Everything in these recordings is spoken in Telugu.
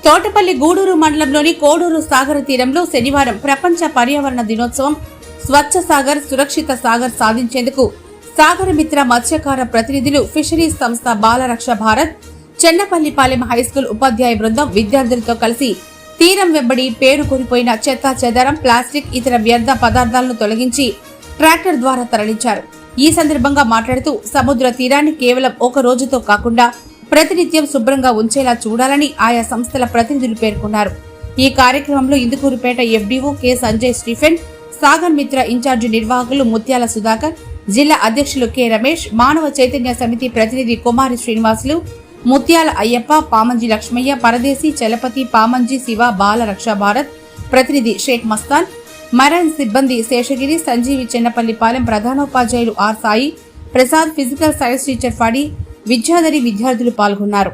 తోటపల్లి గూడూరు మండలంలోని కోడూరు సాగర తీరంలో శనివారం ప్రపంచ పర్యావరణ దినోత్సవం స్వచ్ఛ సాగర్ సురక్షిత సాగర్ సాధించేందుకు సాగర మిత్ర మత్స్యకార ప్రతినిధులు ఫిషరీస్ సంస్థ బాలరక్ష భారత్ చెన్నపల్లిపాలెం హైస్కూల్ ఉపాధ్యాయ బృందం విద్యార్థులతో కలిసి తీరం వెంబడి పేరు కూరిపోయిన చెత్త చెదారం ప్లాస్టిక్ ఇతర వ్యర్థ పదార్థాలను తొలగించి ట్రాక్టర్ ద్వారా తరలించారు. ఈ సందర్భంగా మాట్లాడుతూ సముద్ర తీరాన్ని కేవలం ఒక రోజుతో కాకుండా ప్రతినిత్యం శుభ్రంగా ఉంచేలా చూడాలని ఆయా సంస్థల ప్రతినిధులు పేర్కొన్నారు. ఈ కార్యక్రమంలో Indukurupeta FDO K Sanjay Stephen, Sagar Mitra ఇన్ఛార్జి నిర్వాహకులు ముత్యాల సుధాకర్, జిల్లా అధ్యక్షులు కె రమేష్, మానవ చైతన్య సమితి ప్రతినిధి కుమారి శ్రీనివాసులు, ముత్యాల అయ్యప్ప, పామంజి లక్ష్మయ్య, పరదేశీ చలపతి, పామంజి శివ, బాల రక్షా భారత్ ప్రతినిధి షేక్ మస్తాన్, మరైన్ సిబ్బంది శేషగిరి, సంజీవి, చెన్నపల్లిపాలెం ప్రధానోపాధ్యాయులు R Sai Prasad, physical science teacher ఫడి, విద్యాధరి విద్యార్థులు పాల్గొన్నారు.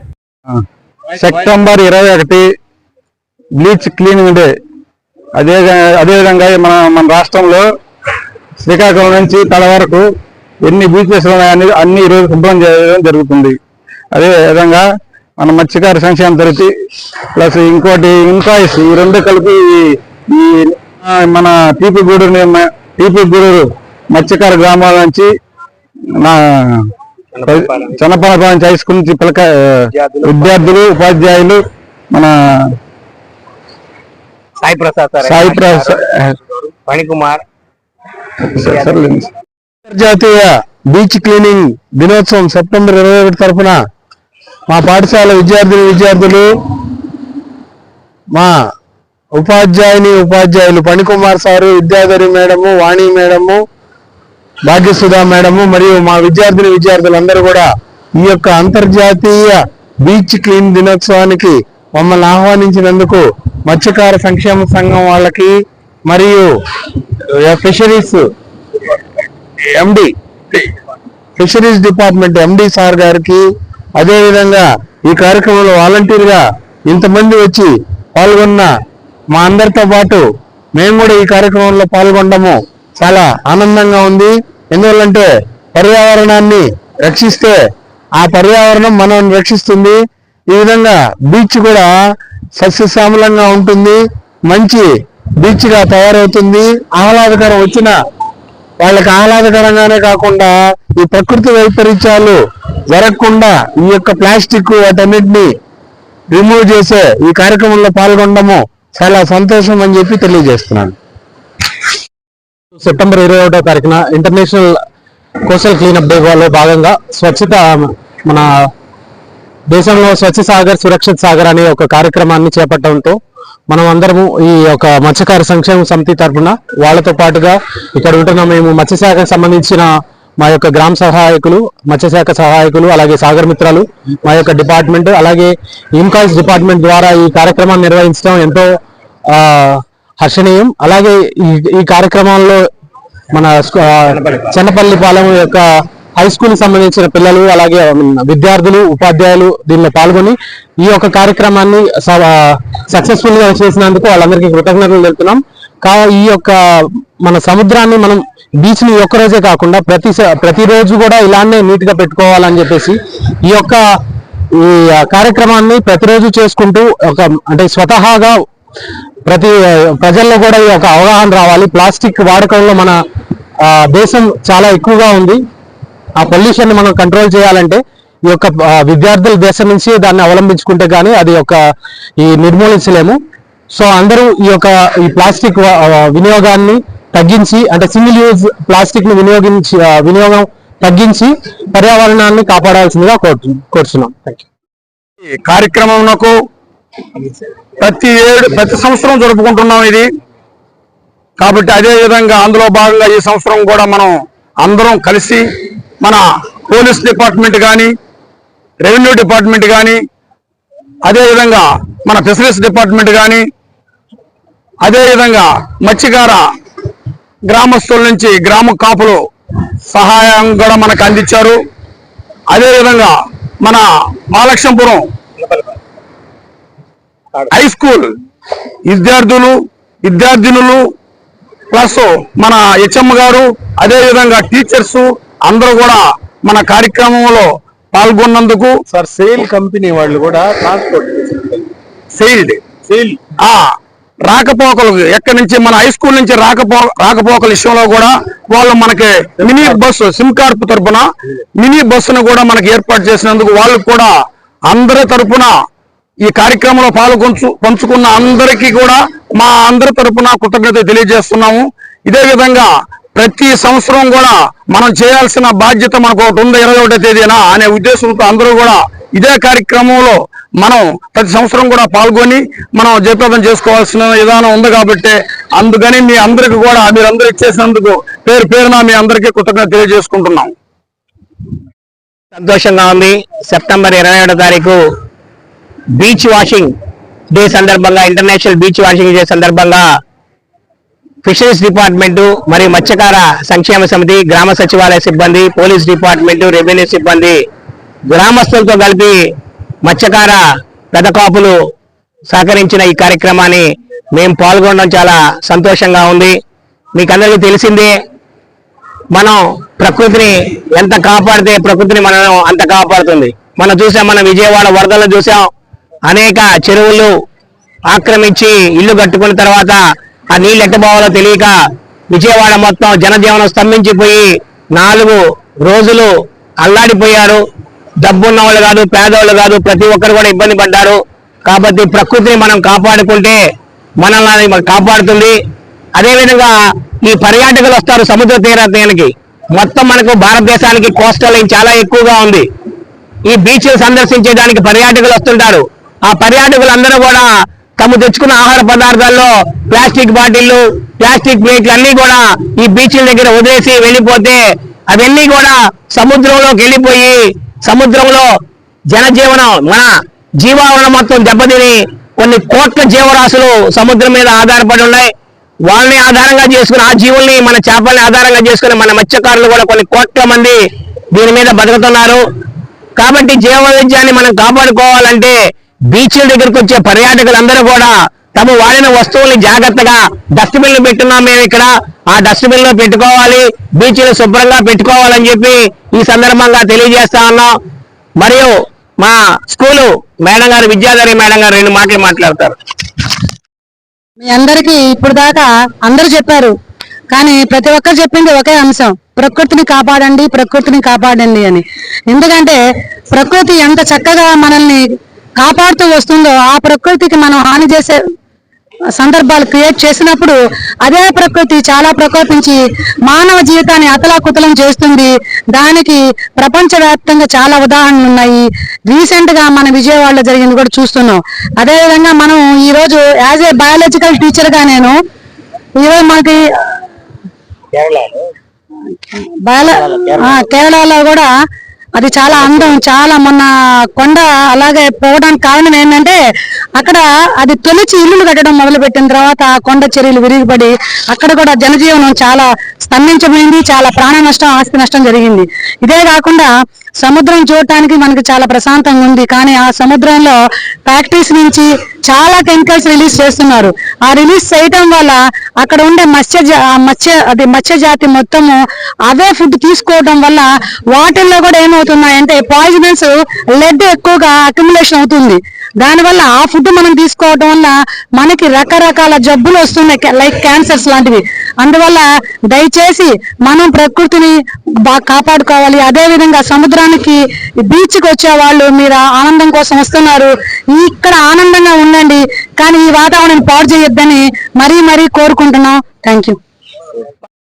September 21 beach cleaning day. అదేవిధంగా మన రాష్ట్రంలో శ్రీకాకుళం నుంచి తల వరకు ఎన్ని బీచెస్ ఉన్నాయని అన్ని ఈరోజు శుభ్రం చేయడం జరుగుతుంది. అదే విధంగా మన మత్స్యకార సంక్షేమ తరగతి ప్లస్ ఇంకోటి ఇన్కాయిస్ ఈ రెండు కలిపి ఈ మన టీపీ గూడూరు మత్స్యకార గ్రామాల నుంచి చెన్నపల్లిపాలెం హై స్కూల్ నుంచి విద్యార్థులు ఉపాధ్యాయులు మన సాయి ప్రసాద్ మణికుమార్ అంతర్జాతీయ బీచ్ క్లీనింగ్ దినోత్సవం సెప్టెంబర్ 21 తరఫున మా పాఠశాల విద్యార్థులు మా ఉపాధ్యాయులు పణికుమార్ సారు, విద్యాధరి మేడము, వాణి మేడము, భాగ్యసుధా మేడము మరియు మా విద్యార్థులందరూ కూడా ఈ యొక్క అంతర్జాతీయ బీచ్ క్లీన్ దినోత్సవానికి మమ్మల్ని ఆహ్వానించినందుకు మత్స్యకార సంక్షేమ సంఘం వాళ్ళకి మరియు ఫిషరీస్ డిపార్ట్మెంట్ ఎండి సార్ గారికి, అదేవిధంగా ఈ కార్యక్రమంలో వాలంటీర్గా ఇంతమంది వచ్చి పాల్గొన్న మా అందరితో పాటు మేము కూడా ఈ కార్యక్రమంలో పాల్గొనడము చాలా ఆనందంగా ఉంది. ఎందువల్లంటే పర్యావరణాన్ని రక్షిస్తే ఆ పర్యావరణం మనం రక్షిస్తుంది. ఈ విధంగా బీచ్ కూడా సస్యశ్యామలంగా ఉంటుంది, మంచి బీచ్ గా తయారవుతుంది. ఆహ్లాదకరం వచ్చిన వాళ్ళకి ఆహ్లాదకరంగానే కాకుండా ఈ ప్రకృతి వైపరీత్యాలు జరగకుండా ఈ యొక్క ప్లాస్టిక్ వాటన్నిటిని రిమూవ్ చేసే ఈ కార్యక్రమంలో పాల్గొనడము చాలా సంతోషం అని చెప్పి తెలియజేస్తున్నాను. సెప్టెంబర్ 21వ తారీఖున ఇంటర్నేషనల్ కోస్టల్ క్లీనప్ డే లో భాగంగా స్వచ్ఛత మన దేశంలో స్వచ్ఛ సాగర్ సురక్షిత్ సాగర్ అనే ఒక కార్యక్రమాన్ని చేపట్టడంతో మనం అందరము ఈ యొక్క మత్స్యకార సంక్షేమ సమితి తరఫున వాళ్ళతో పాటుగా ఇక్కడ ఉంటున్న మేము మత్స్యశాఖకు సంబంధించిన మా యొక్క గ్రామ సహాయకులు, మత్స్యశాఖ సహాయకులు, అలాగే సాగర్ మిత్రాలు, మా యొక్క డిపార్ట్మెంట్, అలాగే ఇన్కాయిస్ డిపార్ట్మెంట్ ద్వారా ఈ కార్యక్రమాన్ని నిర్వహించడం ఎంతో హర్షణీయం. అలాగే ఈ కార్యక్రమాల్లో మన చెన్నపల్లిపాలెం యొక్క హై స్కూల్ కి సంబంధించిన పిల్లలు, అలాగే విద్యార్థులు, ఉపాధ్యాయులు దీనిలో పాల్గొని ఈ యొక్క కార్యక్రమాన్ని సక్సెస్ఫుల్ గా చేసినందుకు వాళ్ళందరికీ కృతజ్ఞతలు తెలుపుతున్నాం. ఈ యొక్క మన సముద్రాన్ని మనం బీచ్ ని ఒక్కరోజే కాకుండా ప్రతిరోజు కూడా ఇలానే నీట్ గా పెట్టుకోవాలని చెప్పేసి ఈ కార్యక్రమాన్ని ప్రతిరోజు చేసుకుంటూ అంటే స్వతహాగా ప్రజల్లో కూడా ఈ యొక్క అవగాహన రావాలి. ప్లాస్టిక్ వాడకంలో మన దేశం చాలా ఎక్కువగా ఉంది. ఆ పొల్యూషన్ ని మనం కంట్రోల్ చేయాలంటే ఈ యొక్క విద్యార్థుల దేశం నుంచి దాన్ని అవలంబించుకుంటే గానీ అది నిర్మూలించలేము. సో అందరూ ఈ ప్లాస్టిక్ వినియోగాన్ని తగ్గించి, అంటే సింగిల్ యూజ్ ప్లాస్టిక్ ని వినియోగం తగ్గించి పర్యావరణాన్ని కాపాడాల్సిందిగా కోరుతున్నాం. ఈ కార్యక్రమంకు ప్రతి సంవత్సరం జరుపుకుంటున్నాం ఇది కాబట్టి, అదే విధంగా అందులో భాగంగా ఈ సంవత్సరం కూడా మనం అందరం కలిసి మన పోలీస్ డిపార్ట్మెంట్ కానీ, రెవెన్యూ డిపార్ట్మెంట్ కానీ, అదేవిధంగా మన ఫిషరీస్ డిపార్ట్మెంట్ కానీ, అదేవిధంగా మత్స్యకార గ్రామస్తుల నుంచి గ్రామ కాపులు సహాయం కూడా మనకు అందించారు. అదేవిధంగా మన మహాలక్ష్మీపురం హై స్కూల్ విద్యార్థినులు ప్లస్ మన హెచ్ఎం గారు, అదేవిధంగా టీచర్స్ అందరూ కూడా మన కార్యక్రమంలో పాల్గొన్నందుకు సార్ సేల్ కంపెనీ వాళ్ళు కూడా ట్రాన్స్పోర్ట్ సెయిల్డ్ రాకపోకలు ఎక్కడి నుంచి మన హై స్కూల్ నుంచి రాకపోకల విషయంలో కూడా వాళ్ళు మనకి మినీ బస్సు సిమ్కార్ప్ తరపున మినీ బస్సును కూడా మనకి ఏర్పాటు చేసినందుకు వాళ్ళు కూడా అందరి తరపున ఈ కార్యక్రమంలో పంచుకున్న అందరికీ కూడా మా అందరి తరపున కృతజ్ఞత తెలియజేస్తున్నాము. ఇదే విధంగా ప్రతి సంవత్సరం కూడా మనం చేయాల్సిన బాధ్యత మనకు ఒకటి ఉంది 21వ తేదీన అనే ఉద్దేశంతో అందరూ కూడా ఇదే కార్యక్రమంలో మనం ప్రతి సంవత్సరం కూడా పాల్గొని మనం జయప్రదం చేసుకోవాల్సిన విధానం ఉంది కాబట్టి అందుకని మీ అందరికి కూడా మీరందరూ ఇచ్చేసినందుకు పేరున మీ అందరికీ కృతజ్ఞత తెలియజేసుకుంటున్నాం. సంతోషంగా ఉంది. సెప్టెంబర్ 27వ తారీఖు బీచ్ వాషింగ్ డే సందర్భంగా, ఇంటర్నేషనల్ బీచ్ వాషింగ్ డే సందర్భంగా ఫిషరీస్ డిపార్ట్మెంటు మరియు మత్స్యకార సంక్షేమ సమితి, గ్రామ సచివాలయ సిబ్బంది, పోలీస్ డిపార్ట్మెంటు, రెవెన్యూ సిబ్బంది, గ్రామస్తులతో కలిపి మత్స్యకార పెద్ద కాపులు సహకరించిన ఈ కార్యక్రమాన్ని మేము పాల్గొనడం చాలా సంతోషంగా ఉంది. మీకందరికీ తెలిసిందే, మనం ప్రకృతిని ఎంత కాపాడితే ప్రకృతిని మనం అంత కాపాడుతుంది. మనం చూసాం, మన విజయవాడ వరదలు చూసాం, అనేక చెరువులు ఆక్రమించి ఇల్లు కట్టుకున్న తర్వాత ఆ నీళ్ళు ఎట్టబోవాలో తెలియక విజయవాడ మొత్తం జనజీవనం స్తంభించిపోయి 4 రోజులు అల్లాడిపోయారు. డబ్బున్న వాళ్ళు కాదు, పేదవాళ్ళు కాదు, ప్రతి ఒక్కరు కూడా ఇబ్బంది పడ్డారు. కాబట్టి ప్రకృతిని మనం కాపాడుకుంటే మనల్ని కాపాడుతుంది. అదేవిధంగా ఈ పర్యాటకులు వస్తారు సముద్ర తీరానికి. మొత్తం మనకు భారతదేశానికి కోస్టల్ లైన్ చాలా ఎక్కువగా ఉంది. ఈ బీచ్లు సందర్శించడానికి పర్యాటకులు వస్తుంటారు. ఆ పర్యాటకులందరూ కూడా తాము తెచ్చుకున్న ఆహార పదార్థాల్లో ప్లాస్టిక్ బాటిళ్లు, ప్లాస్టిక్ ప్లేట్లు అన్ని కూడా ఈ బీచ్ల దగ్గర వదిలేసి వెళ్ళిపోతే అవన్నీ కూడా సముద్రంలోకి వెళ్ళిపోయి సముద్రంలో జనజీవనం, మన జీవావరణ మొత్తం దెబ్బతిని కొన్ని కోట్ల జీవరాశులు సముద్రం మీద ఆధారపడి ఉన్నాయి. వాళ్ళని ఆధారంగా చేసుకుని, ఆ జీవుల్ని, మన చేపల్ని ఆధారంగా చేసుకుని మన మత్స్యకారులు కూడా కొన్ని కోట్ల మంది దీని మీద బతుకుతున్నారు. కాబట్టి జీవ వైవిధ్యాన్ని మనం కాపాడుకోవాలంటే బీచ్ల దగ్గరకు వచ్చే పర్యాటకులందరూ కూడా తమ వాడిన వస్తువుల్ని జాగ్రత్తగా డస్ట్బిన్లు పెట్టున్నాం మేము ఇక్కడ, ఆ డస్ట్బిన్ లో పెట్టుకోవాలి, బీచ్లు శుభ్రంగా పెట్టుకోవాలని చెప్పి ఈ సందర్భంగా తెలియజేస్తా ఉన్నాం. మరియు మా స్కూలు మేడం గారు, విద్యాధరి మేడం గారు 2 మాటలు మాట్లాడతారు. మీ అందరికీ ఇప్పుడు దాకా అందరూ చెప్పారు, కానీ ప్రతి ఒక్కరు చెప్పింది ఒకే అంశం, ప్రకృతిని కాపాడండి, ప్రకృతిని కాపాడండి అని. ఎందుకంటే ప్రకృతి ఎంత చక్కగా మనల్ని కాపాడుతూ వస్తుందో ఆ ప్రకృతికి మనం హాని చేసే సందర్భాలు క్రియేట్ చేసినప్పుడు అదే ప్రకృతి చాలా ప్రకోపించి మానవ జీవితాన్ని అతలాకుతలం చేస్తుంది. దానికి ప్రపంచవ్యాప్తంగా చాలా ఉదాహరణలు ఉన్నాయి. రీసెంట్ గా మన విజయవాడలో జరిగింది కూడా చూస్తున్నాం. అదేవిధంగా మనం ఈ రోజు యాజ్ ఏ బయాలజికల్ టీచర్ గా నేను ఈరోజు మనకి కేరళలో కూడా అది చాలా అందం, చాలా మొన్న కొండ అలాగే పోవడానికి కారణం ఏంటంటే అక్కడ అది తొలిచి ఇల్లులు కట్టడం మొదలు పెట్టిన తర్వాత ఆ కొండ చర్యలు విరిగిపడి అక్కడ కూడా జనజీవనం చాలా స్తంభించబడింది, చాలా ప్రాణ నష్టం, ఆస్తి నష్టం జరిగింది. ఇదే కాకుండా సముద్రం చూడటానికి మనకి చాలా ప్రశాంతంగా ఉంది, కానీ ఆ సముద్రంలో ఫ్యాక్టరీస్ నుంచి చాలా కెమికల్స్ రిలీజ్ చేస్తున్నారు. ఆ రిలీజ్ చేయటం వల్ల అక్కడ ఉండే మత్స్య జాతి మొత్తము అవే ఫుడ్ తీసుకోవడం వల్ల వాటిల్లో కూడా ఏమవుతున్నాయంటే పాయిజనస్ లెడ్ ఎక్కువగా అక్యుములేషన్ అవుతుంది. దానివల్ల ఆ ఫుడ్ మనం తీసుకోవడం వల్ల మనకి రకరకాల జబ్బులు వస్తున్నాయి, లైక్ క్యాన్సర్స్ లాంటివి. అందువల్ల దయచేసి మనం ప్రకృతిని బాగా కాపాడుకోవాలి. అదే విధంగా సముద్రానికి, బీచ్కి వచ్చే వాళ్ళు మీరు ఆనందం కోసం వస్తున్నారు, ఇక్కడ ఆనందంగా ఉండండి, కానీ ఈ వాతావరణాన్ని పాడు చేయొద్దని మరీ కోరుకుంటున్నాం. Thank you.